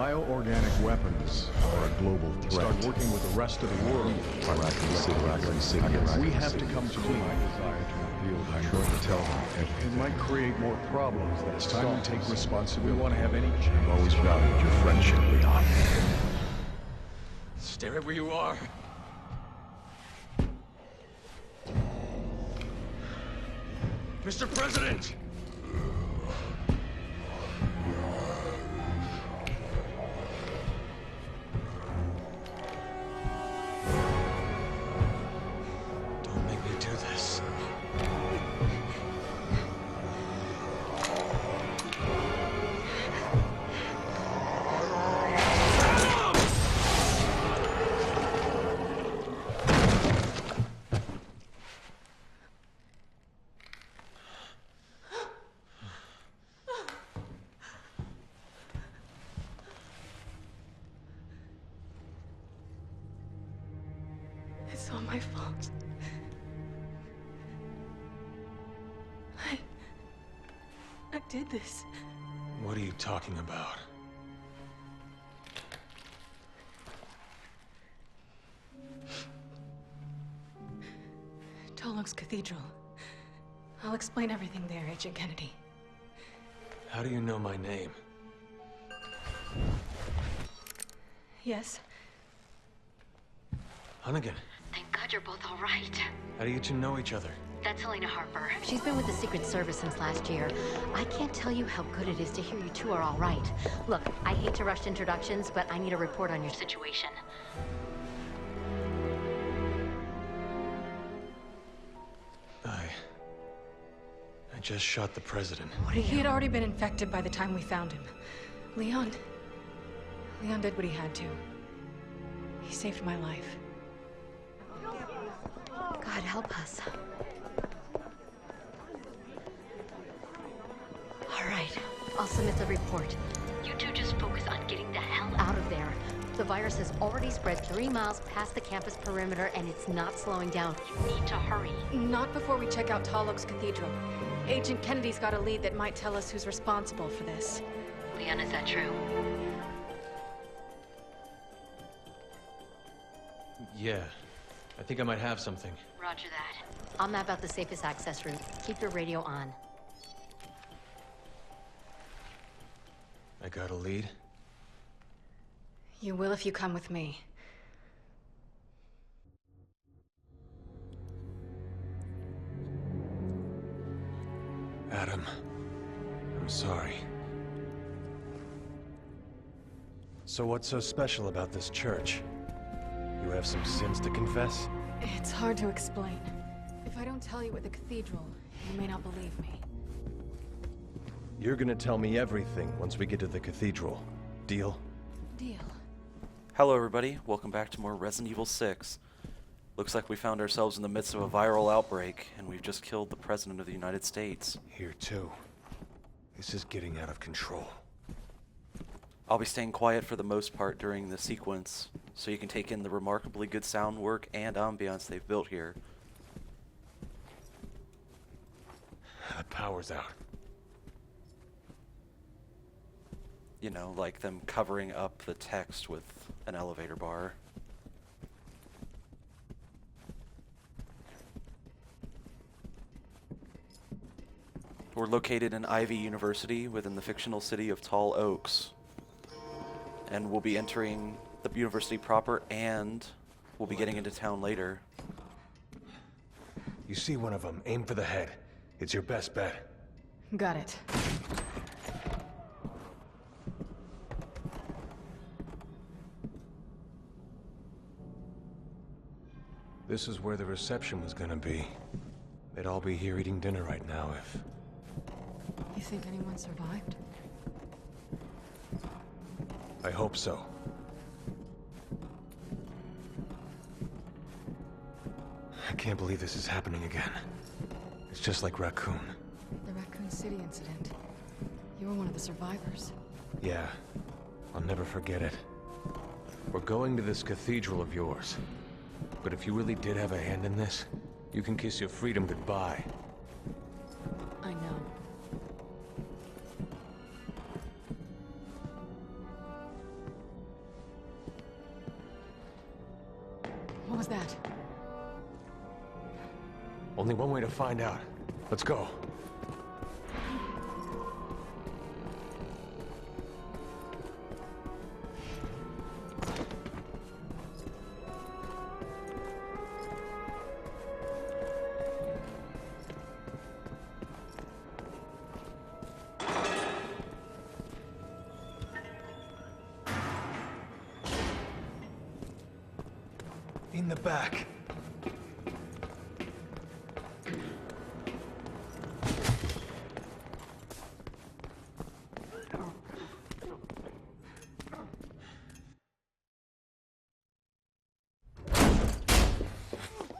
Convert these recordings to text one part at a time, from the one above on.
Bioorganic weapons are a global threat. Start working with the rest of the world. We have to come to my desire to reveal the truth. I'm going to tell them everything. It might create more problems than it's time to take responsibility. We want to have any chance. I've always valued your friendship, Leon. Stay right where you are. Mr. President! Don't make me do this. It's all my fault. I did this. What are you talking about? Tal Oaks Cathedral. I'll explain everything there, Agent Kennedy. How do you know my name? Yes? Hunnigan, Thank God you're both all right. how do you two know each other? That's Helena Harper. She's been with the Secret Service since last year. I can't tell you how good it is to hear you two are all right. Look, I hate to rush introductions, but I need a report on your situation. I just shot the president. What are you? He had already been infected by the time we found him. Leon did what he had to. He saved my life. God help us. All right, I'll submit the report. You two just focus on getting the hell out of there. The virus has already spread 3 miles past the campus perimeter, and it's not slowing down. You need to hurry. Not before we check out Tal Oaks Cathedral. Agent Kennedy's got a lead that might tell us who's responsible for this. Leon, is that true? Yeah, I think I might have something. Roger that. I'll map out the safest access route. Keep your radio on. I got a lead? You will if you come with me. Adam, I'm sorry. So what's so special about this church? You have some sins to confess? It's hard to explain. If I don't tell you at the cathedral, you may not believe me. You're gonna tell me everything once we get to the cathedral. Deal? Deal. Hello everybody, welcome back to more Resident Evil 6. Looks like we found ourselves in the midst of a viral outbreak, and we've just killed the President of the United States. Here too. This is getting out of control. I'll be staying quiet for the most part during the sequence, so you can take in the remarkably good sound work and ambiance they've built here. The power's out. You know, like them covering up the text with an elevator bar. We're located in Ivy University within the fictional city of Tal Oaks. And we'll be entering the university proper, and we'll be getting into town later. You see one of them, aim for the head. It's your best bet. Got it. This is where the reception was gonna be. They'd all be here eating dinner right now if... You think anyone survived? I hope so. I can't believe this is happening again. It's just like Raccoon. The Raccoon City incident. You were one of the survivors. Yeah, I'll never forget it. We're going to this cathedral of yours. But if you really did have a hand in this, you can kiss your freedom goodbye. I know. was that? Only one way to find out. Let's go. In the back.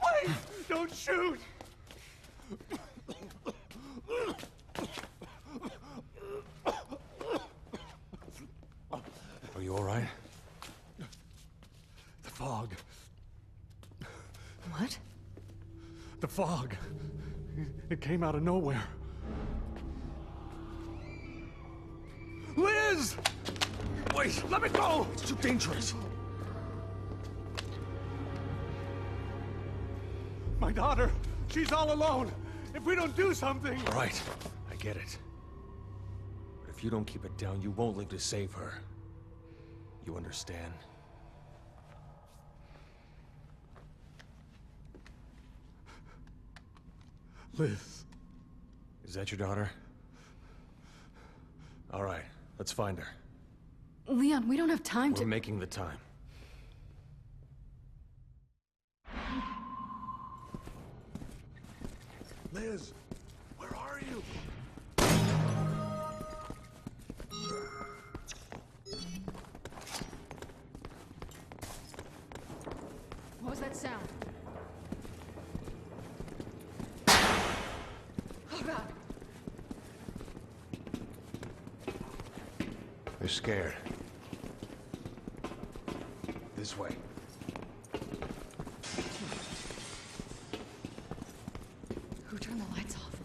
Wait! Don't shoot! Are you all right? The fog. What? The fog. It came out of nowhere. Liz! Wait, let me go! It's too dangerous. My daughter, she's all alone. If we don't do something... All right, I get it. But if you don't keep it down, you won't live to save her. You understand? Liz. Is that your daughter? All right, let's find her. Leon, we don't have time to... We're making the time. Liz, where are you? What was that sound? Oh, God. They're scared. This way. Who turned the lights off?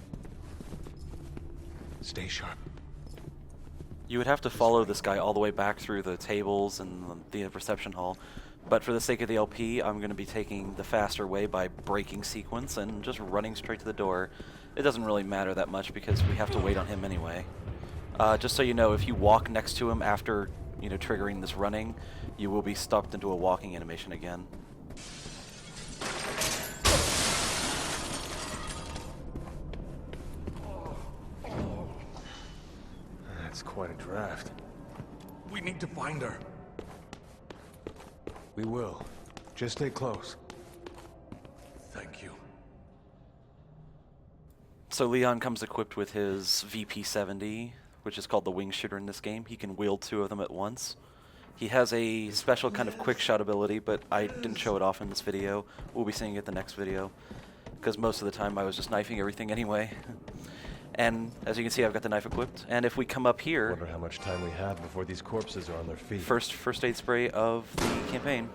Stay sharp. You would have to follow this guy all the way back through the tables and the reception hall. But for the sake of the LP, I'm going to be taking the faster way by breaking sequence and just running straight to the door. It doesn't really matter that much because we have to wait on him anyway. Just so you know, if you walk next to him after, triggering this running, you will be stuck into a walking animation again. That's quite a draft. We need to find her. We will. Just stay close. Thank you. So Leon comes equipped with his VP-70, which is called the wing shooter in this game. He can wield 2 of them at once. He has a special kind of quick shot ability, but I didn't show it off in this video. We'll be seeing it the next video, because most of the time I was just knifing everything anyway. And as you can see, I've got the knife equipped. And if we come up here, Wonder how much time we have before these corpses are on their feet. first aid spray of the campaign.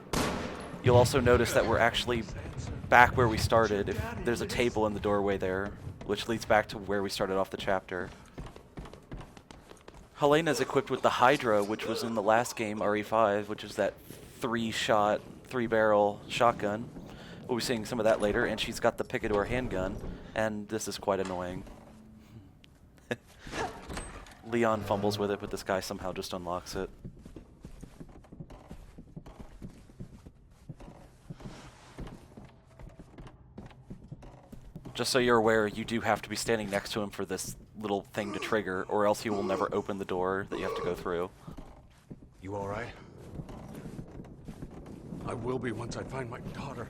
You'll also notice that we're actually back where we started. If there's a table in the doorway there, which leads back to where we started off the chapter. Helena's equipped with the Hydra, which was in the last game, RE5, which is that 3-shot, 3-barrel shotgun. We'll be seeing some of that later, and she's got the Picador handgun, and this is quite annoying. Leon fumbles with it, but this guy somehow just unlocks it. Just so you're aware, you do have to be standing next to him for this little thing to trigger, or else he will never open the door that you have to go through. You all right? I will be once I find my daughter.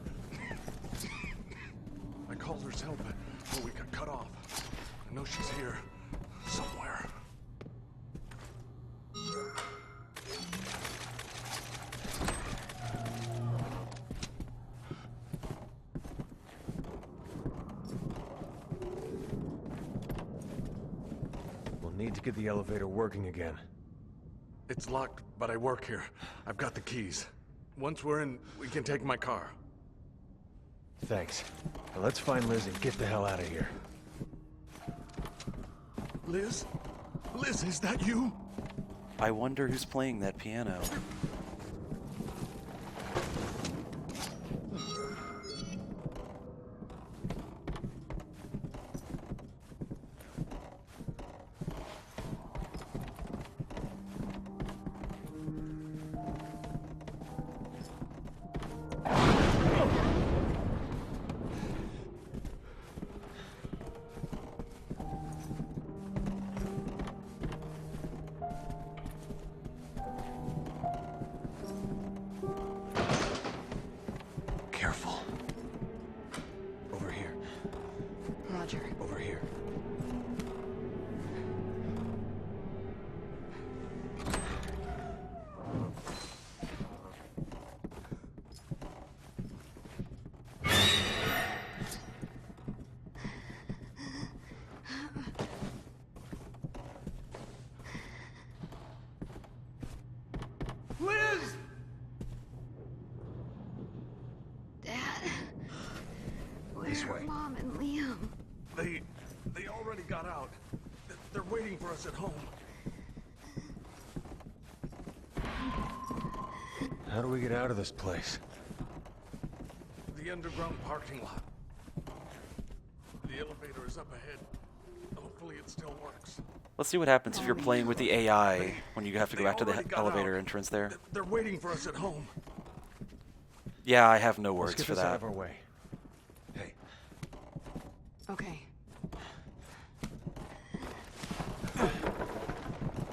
I called her cell, but we got cut off. I know she's here somewhere. We'll need to get the elevator working again. It's locked, but I work here. I've got the keys. Once we're in, we can take my car. Thanks. Now let's find Liz and get the hell out of here. Liz? Liz, is that you? I wonder who's playing that piano. Roger. Over here. Liz! Dad. Where This are way. Mom and Liam? They already got out. They're waiting for us at home. How do we get out of this place? The underground parking lot. The elevator is up ahead. Hopefully it still works. Let's see what happens if you're playing with the AI when you have to go They back to the already got elevator out. entrance there. They're waiting for us at home. Yeah, I have no Let's words get for this out that. of our way. Hey, Okay.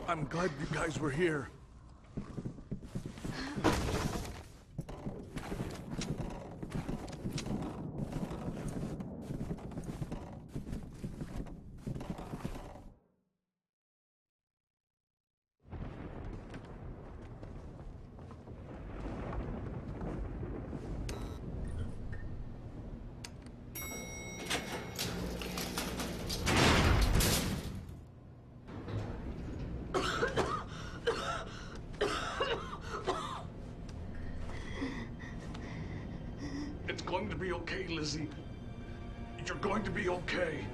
I'm glad you guys were here. It's going to be okay, Lizzie. You're going to be okay.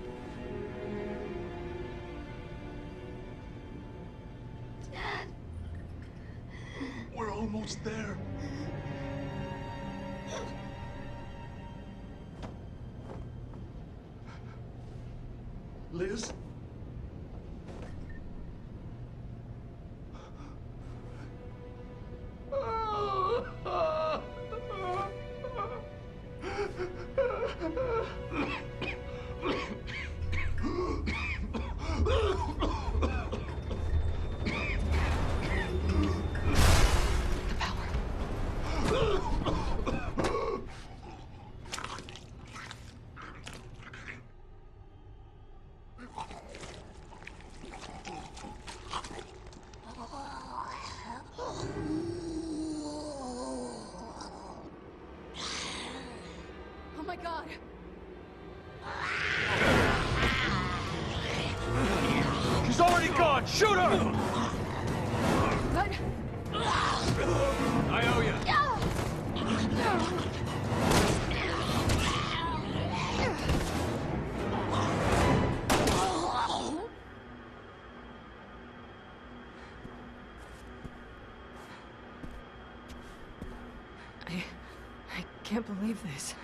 Dad. We're almost there. Liz? The power. Oh my god. she's already gone. Shoot her! What? I owe you. I can't believe this.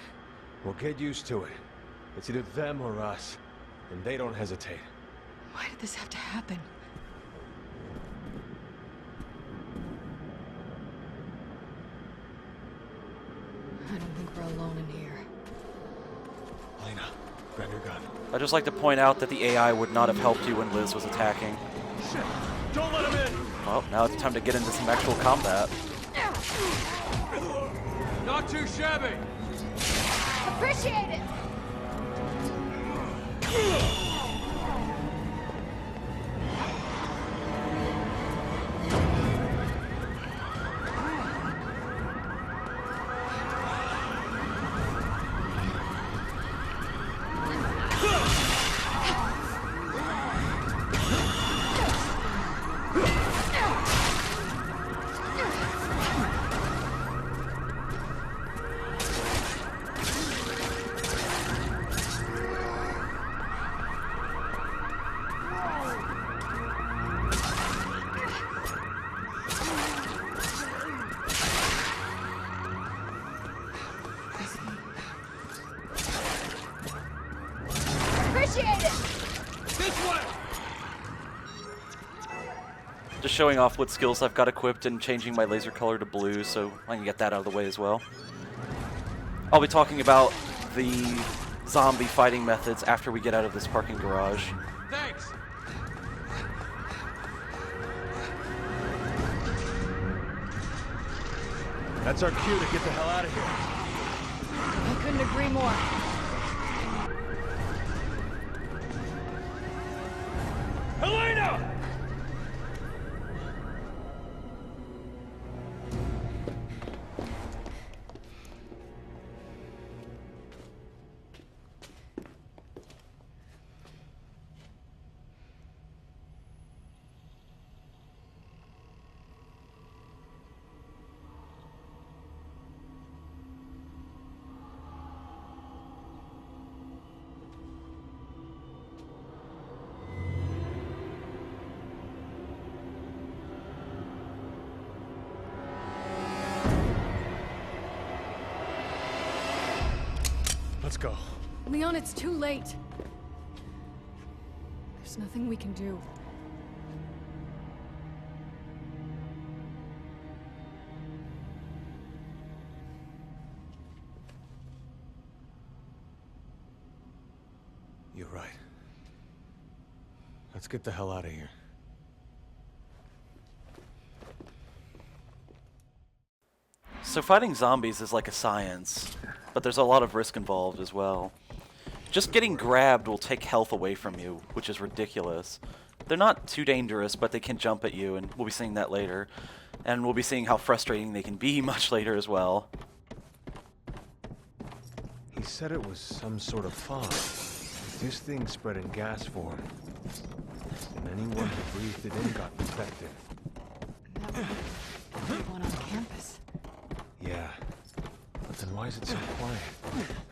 We'll get used to it. It's either them or us, and they don't hesitate. Why did this have to happen? I don't think we're alone in here. Lena, grab your gun. I'd just like to point out that the AI would not have helped you when Liz was attacking. Shit! Don't let him in! Well, now it's time to get into some actual combat. Not too shabby! Appreciate it! Appreciate it! Just showing off what skills I've got equipped and changing my laser color to blue so I can get that out of the way as well. I'll be talking about the zombie fighting methods after we get out of this parking garage. Thanks! That's our cue to get the hell out of here. I couldn't agree more. Let's go. Leon, it's too late. There's nothing we can do. You're right. Let's get the hell out of here. So fighting zombies is like a science, but there's a lot of risk involved as well. Just getting grabbed will take health away from you, which is ridiculous. They're not too dangerous, but they can jump at you, and we'll be seeing that later. And we'll be seeing how frustrating they can be much later as well. He said it was some sort of fog. This thing spread in gas form. And anyone who breathed it in got infected. That would be everyone on campus. Yeah. But then why is it so quiet?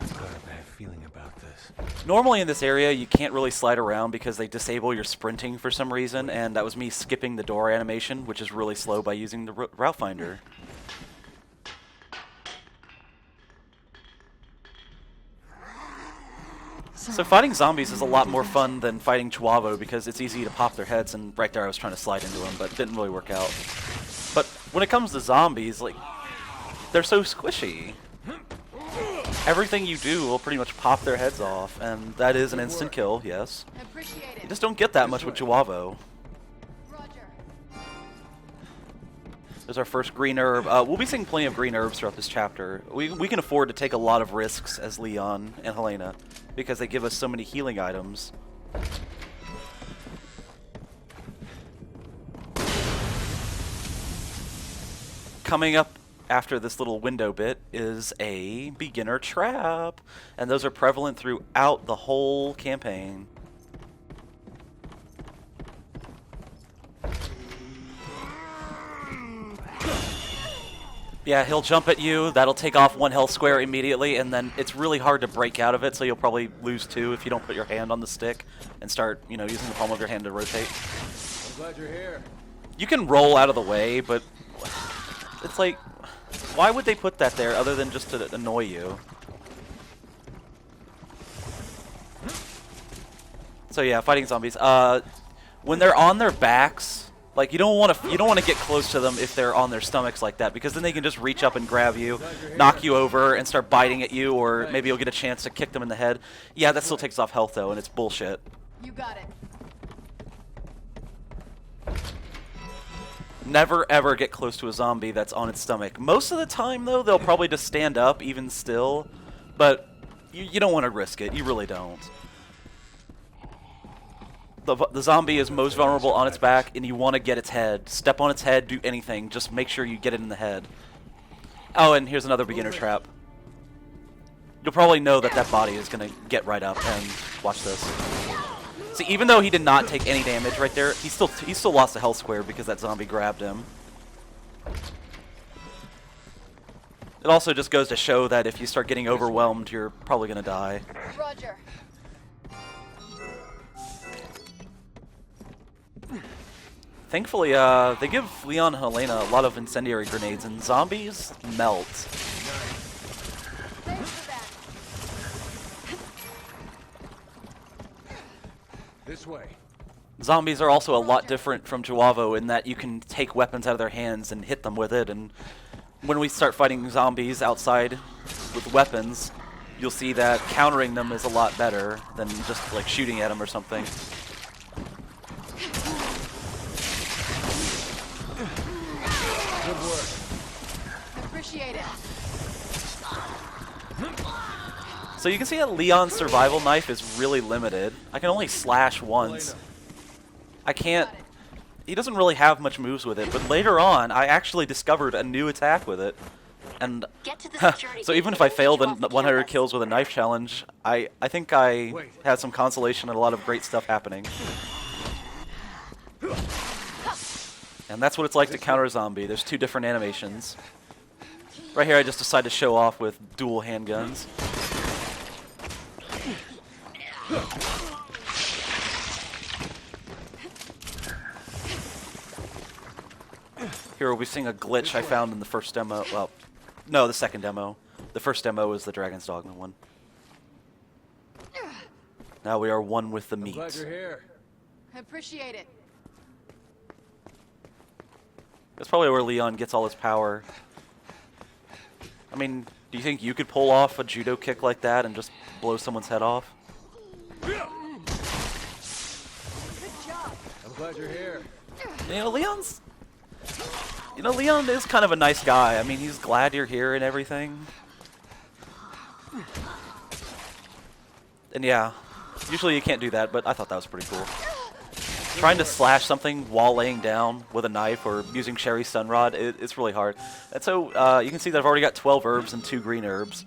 I've got a bad feeling about this. Normally in this area, you can't really slide around because they disable your sprinting for some reason, and that was me skipping the door animation, which is really slow by using the route finder. So fighting zombies is a lot more fun than fighting Chuavo because it's easy to pop their heads, and right there I was trying to slide into them, but it didn't really work out. But when it comes to zombies, like, they're so squishy. Everything you do will pretty much pop their heads off, and that is an instant kill, yes. You just don't get that much with Chuavo. There's our first green herb. We'll be seeing plenty of green herbs throughout this chapter. We can afford to take a lot of risks as Leon and Helena because they give us so many healing items. Coming up after this little window bit is a beginner trap, and those are prevalent throughout the whole campaign. Yeah, he'll jump at you, that'll take off 1 health square immediately, and then it's really hard to break out of it, so you'll probably lose 2 if you don't put your hand on the stick and start, you know, using the palm of your hand to rotate. I'm glad you're here. You can roll out of the way, but it's like, why would they put that there other than just to annoy you? So yeah, fighting zombies. When they're on their backs, like you don't want to get close to them if they're on their stomachs like that, because then they can just reach up and grab you, knock you over, and start biting at you, or maybe you'll get a chance to kick them in the head. Yeah, that still takes off health though, and it's bullshit. You got it. Never ever get close to a zombie that's on its stomach. Most of the time though, they'll probably just stand up even still, but you don't want to risk it. You really don't. The zombie is most vulnerable on its back, and you want to get its head. Step on its head, do anything. Just make sure you get it in the head. Oh, and here's another beginner trap. You'll probably know that that body is going to get right up, and watch this. See, even though he did not take any damage right there, he still lost a health square because that zombie grabbed him. It also just goes to show that if you start getting overwhelmed, you're probably going to die. Roger. Thankfully, they give Leon and Helena a lot of incendiary grenades, and zombies melt. This way. Zombies are also a lot different from Chuavo in that you can take weapons out of their hands and hit them with it, and when we start fighting zombies outside with weapons, you'll see that countering them is a lot better than just like shooting at them or something. Good work. Appreciate it. So you can see that Leon's survival knife is really limited. I can only slash once. I can't... He doesn't really have much moves with it, but later on, I actually discovered a new attack with it. And so even if I failed the 100 kills with a knife challenge, I think I had some consolation and a lot of great stuff happening. And that's what it's like to counter a zombie. There's 2 different animations. Right here I just decided to show off with dual handguns. Here we'll be seeing a glitch I found in the first demo. Well, no, the second demo. The first demo was the Dragon's Dogma one. Now we are one with the meat. Glad you're here. I appreciate it. That's probably where Leon gets all his power. I mean, do you think you could pull off a judo kick like that and just blow someone's head off? Good job. I'm glad you're here. Leon is kind of a nice guy. I mean, he's glad you're here and everything. And yeah, usually you can't do that, but I thought that was pretty cool. Trying to slash something while laying down with a knife or using Sherry Stun Rod, it's really hard. And so you can see that I've already got 12 herbs and 2 green herbs.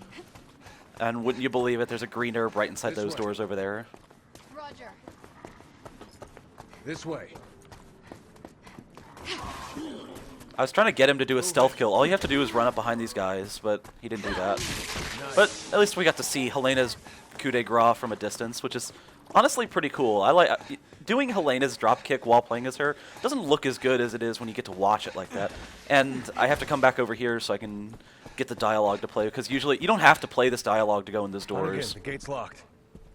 And wouldn't you believe it, there's a green herb right inside those doors over there. Roger. This way. I was trying to get him to do a stealth kill. All you have to do is run up behind these guys, but he didn't do that. But at least we got to see Helena's coup de grace from a distance, which is honestly pretty cool. I like doing Helena's dropkick while playing as her. Doesn't look as good as it is when you get to watch it like that. And I have to come back over here so I can get the dialogue to play, because usually you don't have to play this dialogue to go in those doors. The gate's locked.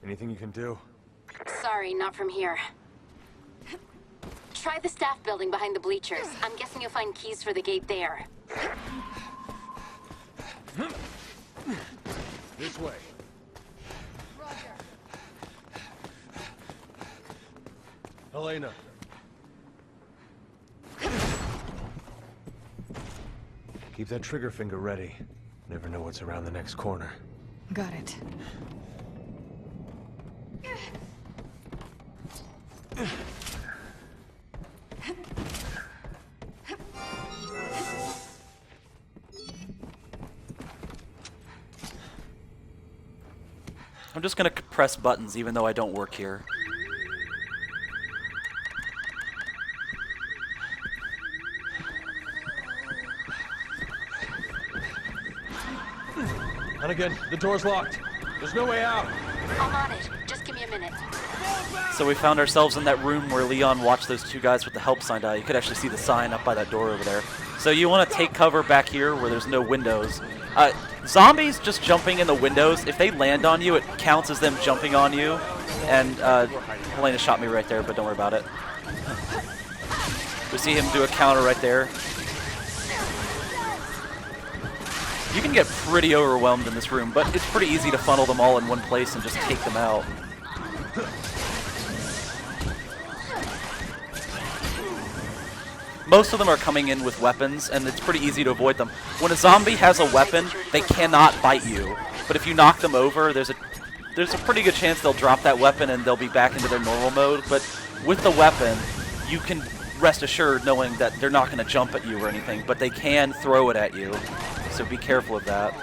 Anything you can do? Sorry, not from here. Try the staff building behind the bleachers. I'm guessing you'll find keys for the gate there. This way. Roger. Helena. Keep that trigger finger ready. Never know what's around the next corner. Got it. I'm just gonna press buttons even though I don't work here. And again, the door's locked. There's no way out. I'm on it. Just give me a minute. So we found ourselves in that room where Leon watched those 2 guys with the help sign die. You could actually see the sign up by that door over there. So you want to take cover back here where there's no windows. Zombies just jumping in the windows, if they land on you, it counts as them jumping on you. And Helena shot me right there, but don't worry about it. We see him do a counter right there. You can get pretty overwhelmed in this room, but it's pretty easy to funnel them all in one place and just take them out. Most of them are coming in with weapons, and it's pretty easy to avoid them. When a zombie has a weapon, they cannot bite you. But if you knock them over, there's a pretty good chance they'll drop that weapon and they'll be back into their normal mode. But with the weapon, you can rest assured knowing that they're not going to jump at you or anything, but they can throw it at you. So be careful of that.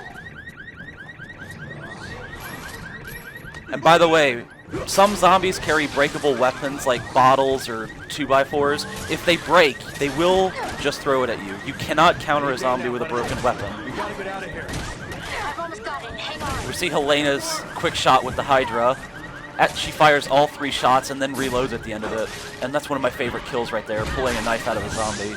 And by the way, some zombies carry breakable weapons like bottles or 2x4s. If they break, they will just throw it at you. You cannot counter a zombie with a broken weapon. We gotta get out of here. I've almost got it. Hang on. We see Helena's quick shot with the Hydra. She fires all 3 shots and then reloads at the end of it. And that's one of my favorite kills right there, pulling a knife out of a zombie.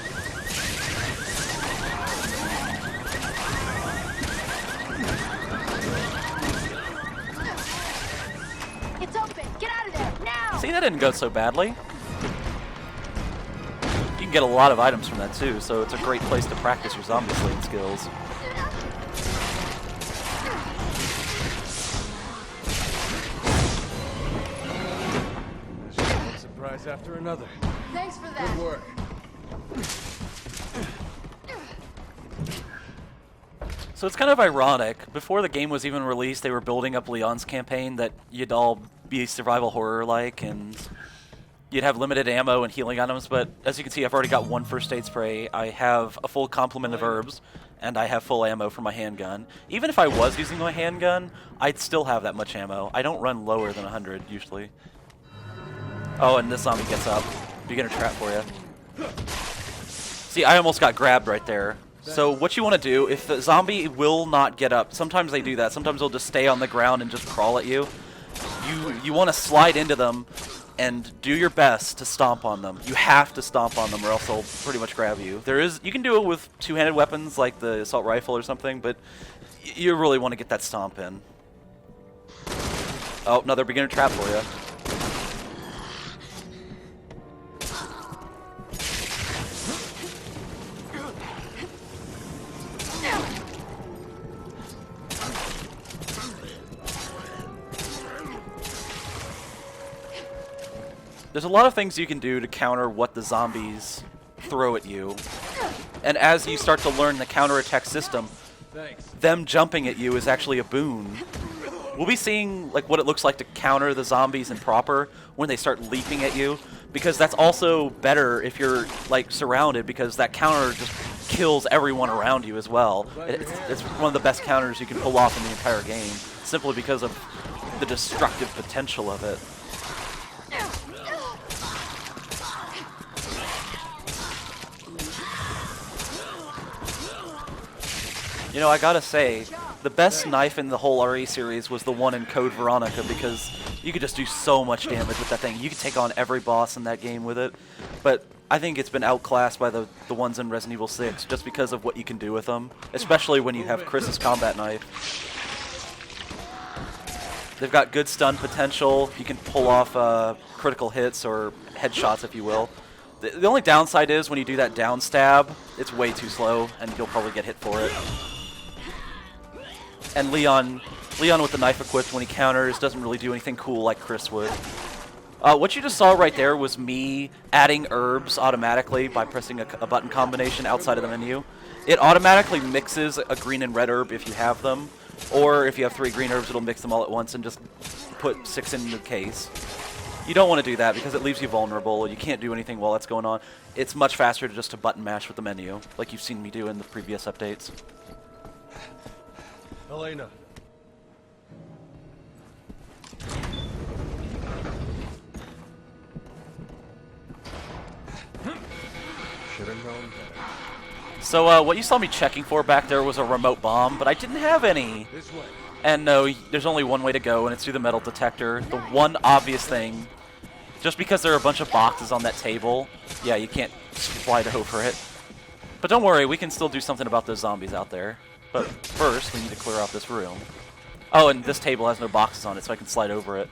It's open. Get out of there now. See, that didn't go so badly. You can get a lot of items from that too, so it's a great place to practice your zombie slaying skills. One surprise after another. Thanks for that. Good work. So it's kind of ironic. Before the game was even released, they were building up Leon's campaign that you'd all be survival horror-like, and you'd have limited ammo and healing items, but as you can see, I've already got 1 first aid spray, I have a full complement of herbs, and I have full ammo for my handgun. Even if I was using my handgun, I'd still have that much ammo. I don't run lower than 100, usually. Oh, and this zombie gets up. Beginner trap for you. See, I almost got grabbed right there. So what you want to do, if the zombie will not get up, sometimes they do that, sometimes they'll just stay on the ground and just crawl at you. You want to slide into them and do your best to stomp on them. You have to stomp on them or else they'll pretty much grab you. You can do it with 2-handed weapons like the assault rifle or something, but you really want to get that stomp in. Oh, another beginner trap for you. There's a lot of things you can do to counter what the zombies throw at you. And as you start to learn the counterattack system, them jumping at you is actually a boon. We'll be seeing like what it looks like to counter the zombies in proper when they start leaping at you, because that's also better if you're like surrounded, because that counter just kills everyone around you as well. It's one of the best counters you can pull off in the entire game, simply because of the destructive potential of it. You know, I gotta say, the best knife in the whole RE series was the one in Code Veronica, because you could just do so much damage with that thing. You could take on every boss in that game with it, but I think it's been outclassed by the ones in Resident Evil 6 just because of what you can do with them, especially when you have Chris's combat knife. They've got good stun potential. You can pull off critical hits or headshots, if you will. The only downside is when you do that down stab, it's way too slow, and you'll probably get hit for it. And Leon with the knife equipped when he counters doesn't really do anything cool like Chris would. What you just saw right there was me adding herbs automatically by pressing a button combination outside of the menu. It automatically mixes a green and red herb if you have them, or if you have 3 green herbs, it'll mix them all at once and just put 6 in the case. You don't want to do that because it leaves you vulnerable. You can't do anything while that's going on. It's much faster just to button mash with the menu, like you've seen me do in the previous updates. Elena. Should have known better. So what you saw me checking for back there was a remote bomb, but I didn't have any. This way. And no, there's only one way to go, and it's through the metal detector. The one obvious thing, just because there are a bunch of boxes on that table, yeah, you can't slide over it. But don't worry, we can still do something about those zombies out there. But first, we need to clear out this room. Oh, and this table has no boxes on it, so I can slide over it.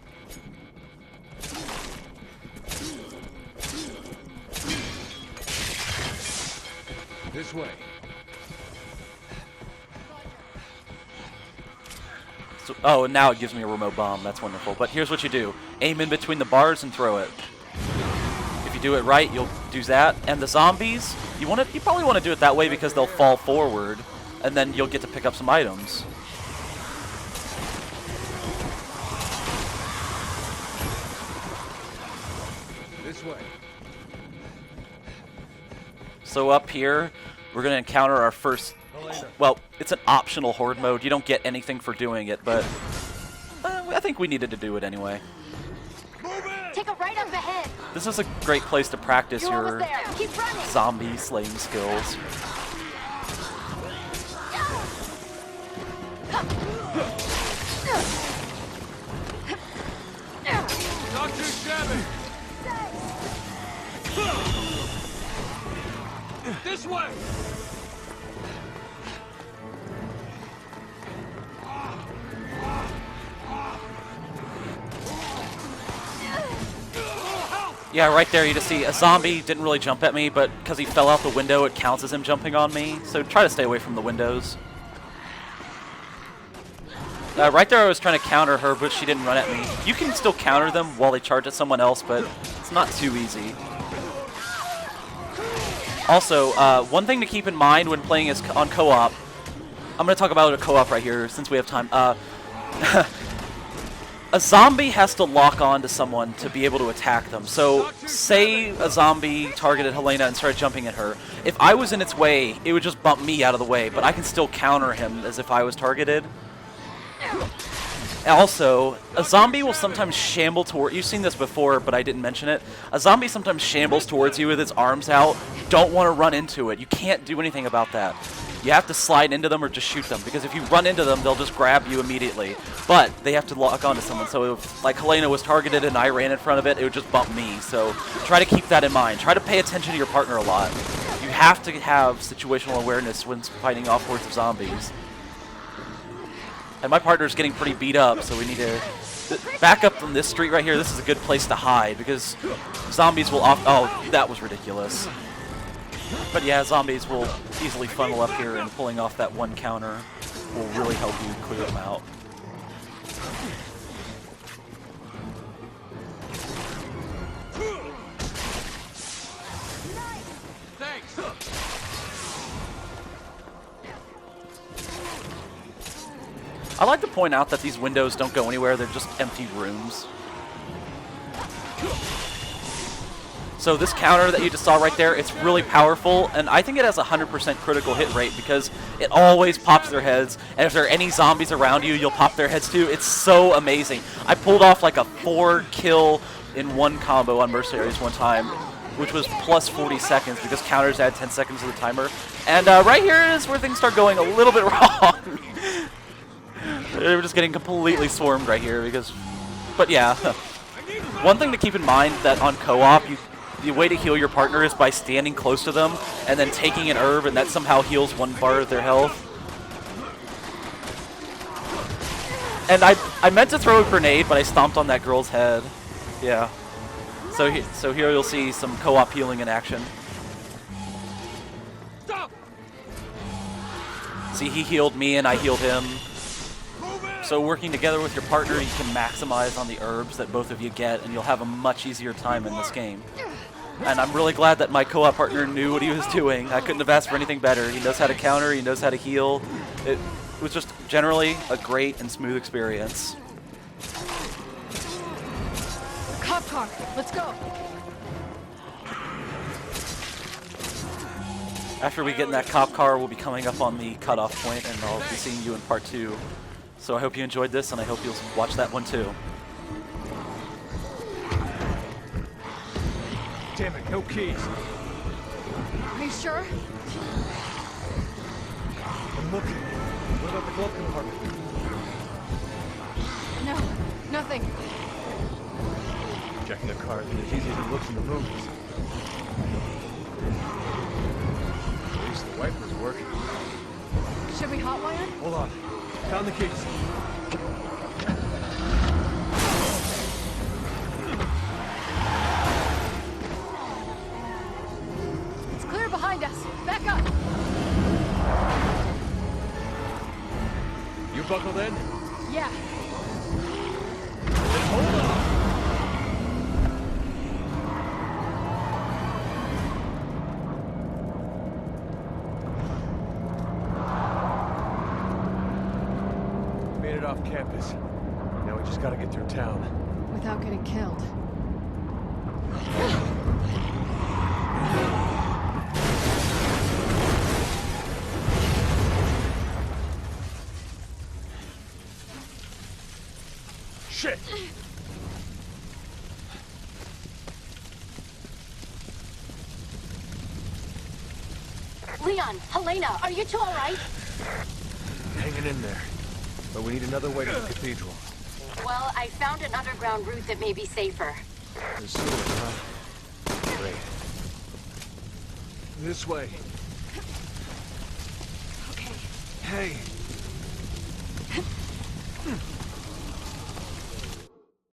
This way. So, oh, and now it gives me a remote bomb. That's wonderful. But here's what you do. Aim in between the bars and throw it. If you do it right, you'll do that. And the zombies, you probably want to do it that way because they'll fall forward, and then you'll get to pick up some items. This way. So up here, we're going to encounter our first... Well, it's an optional horde mode. You don't get anything for doing it, but I think we needed to do it anyway. Take a right up ahead. This is a great place to practice You're your almost there. Keep running. zombie slaying skills. Not too shabby. This way. Yeah, right there you just see a zombie didn't really jump at me, but because he fell out the window, it counts as him jumping on me. So try to stay away from the windows. Right there I was trying to counter her, but she didn't run at me. You can still counter them while they charge at someone else, but it's not too easy. Also, one thing to keep in mind when playing is on co-op. I'm going to talk about a co-op right here since we have time. A zombie has to lock on to someone to be able to attack them. So, say a zombie targeted Helena and started jumping at her. If I was in its way, it would just bump me out of the way, but I can still counter him as if I was targeted. Also, a zombie will sometimes shamble toward... You've seen this before, but I didn't mention it. A zombie sometimes shambles towards you with its arms out. You don't want to run into it. You can't do anything about that. You have to slide into them or just shoot them, because if you run into them, they'll just grab you immediately. But they have to lock onto someone, so if, like, Helena was targeted and I ran in front of it, it would just bump me. So try to keep that in mind. Try to pay attention to your partner a lot. You have to have situational awareness when fighting off hordes of zombies. And my partner's getting pretty beat up, so we need to Back up from this street right here, this is a good place to hide because zombies will oh, that was ridiculous. But yeah, zombies will easily funnel up here, and pulling off that one counter will really help you clear them out. I like to point out that these windows don't go anywhere, they're just empty rooms. So this counter that you just saw right there, it's really powerful, and I think it has a 100% critical hit rate because it always pops their heads, and if there are any zombies around you, you'll pop their heads too. It's so amazing. I pulled off like a 4-kill in one combo on Mercenaries one time, which was plus 40 seconds because counters add 10 seconds to the timer. And right here is where things start going a little bit wrong. We're just getting completely swarmed right here because, but yeah. One thing to keep in mind that on co-op, the way to heal your partner is by standing close to them and then taking an herb, and that somehow heals 1 bar of their health. And I meant to throw a grenade, but I stomped on that girl's head. Yeah. So here you'll see some co-op healing in action. See, he healed me and I healed him. So working together with your partner, you can maximize on the herbs that both of you get, and you'll have a much easier time in this game. And I'm really glad that my co-op partner knew what he was doing. I couldn't have asked for anything better. He knows how to counter, he knows how to heal. It was just generally a great and smooth experience. Cop car, let's go. After we get in that cop car, we'll be coming up on the cutoff point, and I'll be seeing you in part 2. So I hope you enjoyed this, and I hope you'll watch that one too. Damn it, no keys. Are you sure? I'm looking. What about the glove compartment? No, nothing. Checking the car isn't as easy as it looks in the movies. At least the wiper's working. Should we hotwire? Hold on. Found the keys. It's clear behind us. Back up. You buckled in? Yeah. Then hold on. Made it off campus. Now we just gotta get through town. Without getting killed. Shit! Leon, Helena, are you two all right? Hanging in there. But we need another way to the cathedral. Well, I found an underground route that may be safer. The sewer, huh? Great. This way. Okay. Hey,